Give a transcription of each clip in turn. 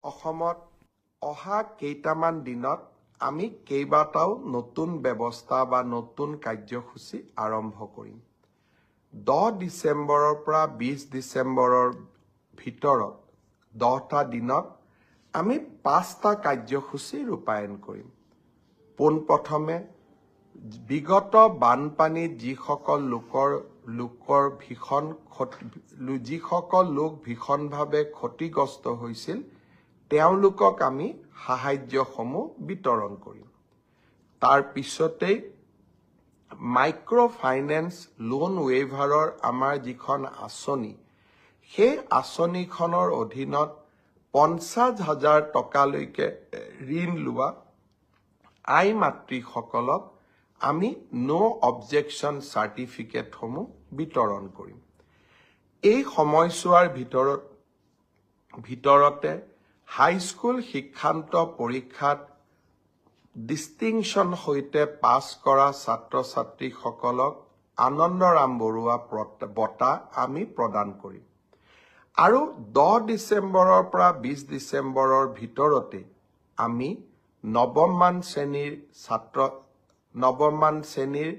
অসমত অহা কেইটামান দিনত আমি কেইবাটাও নতুন ব্যৱস্থা বা নতুন কাৰ্যসূচী আৰম্ভ কৰিম। 10 ডিচেম্বৰৰ পৰা 20 ডিচেম্বৰৰ ভিতৰত 10টা দিনত আমি 5টা কাৰ্যসূচী ৰূপায়ণ কৰিম। পোনপ্ৰথমে বিগত বানপানীত যিসকল লোক ভীষণভাৱে ক্ষতিগ্ৰস্ত হৈছিল তেওঁলোকক আমি সাহায্যসমূহ বিতৰণ কৰিম। তাৰ পিছতেই মাইক্ৰ ফাইনেন্স লোন ৱেইভাৰৰ আমাৰ যিখন আঁচনি সেই আঁচনিখনৰ অধীনত 50,000 টকালৈকে ঋণ লোৱা আই মাতৃসকলক আমি নো অবজেকশ্যন চাৰ্টিফিকেটসমূহ বিতৰণ কৰিম। এই সময়ছোৱাৰ ভিতৰতে হাইস্কুল শিক্ষান্ত পৰীক্ষাত ডিষ্টিংশ্যন সৈতে পাছ কৰা ছাত্ৰ ছাত্ৰীসকলক আনন্দৰাম বৰুৱা বঁটা আমি প্ৰদান কৰিম। আৰু 10 ডিচেম্বৰৰ পৰা 20 ডিচেম্বৰৰ ভিতৰতে আমি নৱম মান শ্ৰেণীৰ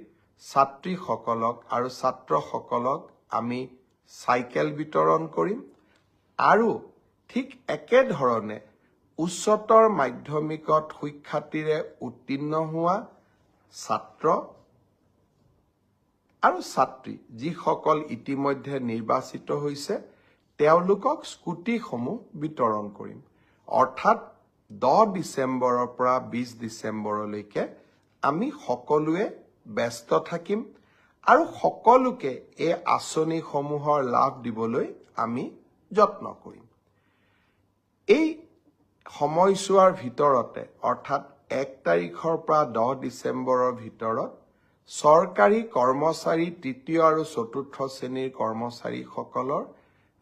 ছাত্ৰীসকলক আৰু ছাত্ৰসকলক আমি চাইকেল বিতৰণ কৰিম। আৰু ঠিক একেধৰণে উচ্চতৰ মাধ্যমিকত সুখ্যাতিৰে উত্তীৰ্ণ হোৱা ছাত্ৰ আৰু ছাত্ৰী যিসকল ইতিমধ্যে নিৰ্বাচিত হৈছে তেওঁলোকক স্কুটিসমূহ বিতৰণ কৰিম। অৰ্থাৎ 10 ডিচেম্বৰৰ পৰা 20 ডিচেম্বৰলৈকে আমি সকলোৱে ব্যস্ত থাকিম আৰু সকলোকে এই আঁচনিসমূহৰ লাভ দিবলৈ আমি যত্ন কৰিম। এই সময়ছোৱাৰ ভিতৰতে অৰ্থাৎ 1 তাৰিখৰ পৰা 10 ডিচেম্বৰৰ ভিতৰত চৰকাৰী কৰ্মচাৰী তৃতীয় আৰু চতুৰ্থ শ্ৰেণীৰ কৰ্মচাৰীসকলৰ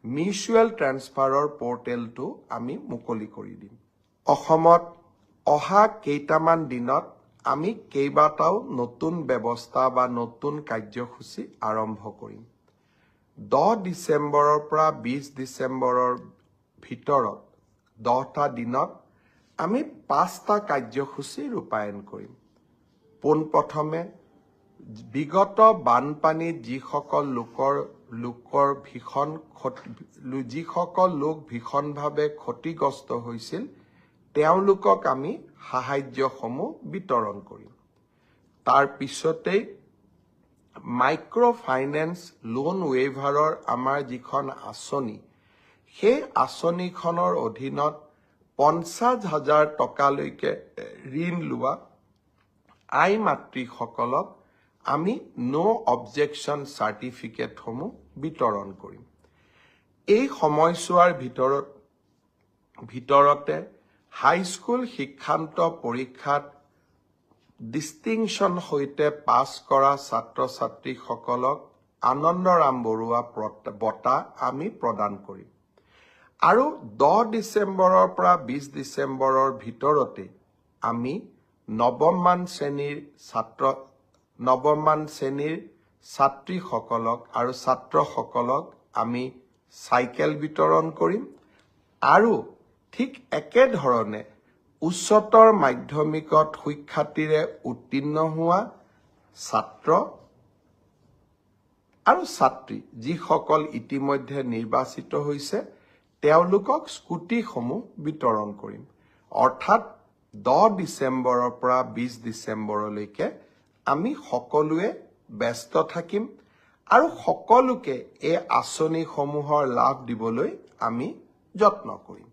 মিউচুৱেল ট্ৰেন্সফাৰৰ পৰ্টেলটো আমি মুকলি কৰি দিম। অসমত অহা কেইটামান দিনত আমি কেইবাটাও নতুন ব্যৱস্থা বা নতুন কাৰ্যসূচী আৰম্ভ কৰিম। 10 ডিচেম্বৰৰ পৰা 20 ডিচেম্বৰৰ ভিতৰত 10টা দিনত আমি 5টা কাৰ্যসূচী ৰূপায়ণ কৰিম। পোনপ্ৰথমে বিগত বানপানীত যিসকল লোক ভীষণভাৱে ক্ষতিগ্ৰস্ত হৈছিল তেওঁলোকক আমি সাহায্যসমূহ বিতৰণ কৰিম। তাৰ পিছতেই মাইক্ৰ ফাইনেন্স লোন ৱেইভাৰৰ আমাৰ যিখন আঁচনি সেই আঁচনিখনৰ অধীনত 50,000 টকালৈকে ঋণ লোৱা আই মাতৃসকলক আমি নো অবজেকশ্যন চাৰ্টিফিকেটসমূহ বিতৰণ কৰিম। এই সময়ছোৱাৰ ভিতৰতে হাইস্কুল শিক্ষান্ত পৰীক্ষাত ডিষ্টিংশ্যন সৈতে পাছ কৰা ছাত্ৰ ছাত্ৰীসকলক আনন্দৰাম বৰুৱা বঁটা আমি প্ৰদান কৰিম। আৰু 10 ডিচেম্বৰৰ পৰা 20 ডিচেম্বৰৰ ভিতৰতে আমি নৱম মান শ্ৰেণীৰ ছাত্ৰীসকলক আৰু ছাত্ৰসকলক আমি চাইকেল বিতৰণ কৰিম। আৰু ঠিক একেধৰণে উচ্চতৰ মাধ্যমিকত সুখ্যাতিৰে উত্তীৰ্ণ হোৱা ছাত্ৰ আৰু ছাত্ৰী যিসকল ইতিমধ্যে নিৰ্বাচিত হৈছে তেওঁলোকক স্কুটিসমূহ বিতৰণ কৰিম। অৰ্থাৎ 10 ডিচেম্বৰৰ পৰা 20 ডিচেম্বৰলৈকে আমি সকলোৱে ব্যস্ত থাকিম আৰু সকলোকে এই আঁচনিসমূহৰ লাভ দিবলৈ আমি যত্ন কৰিম।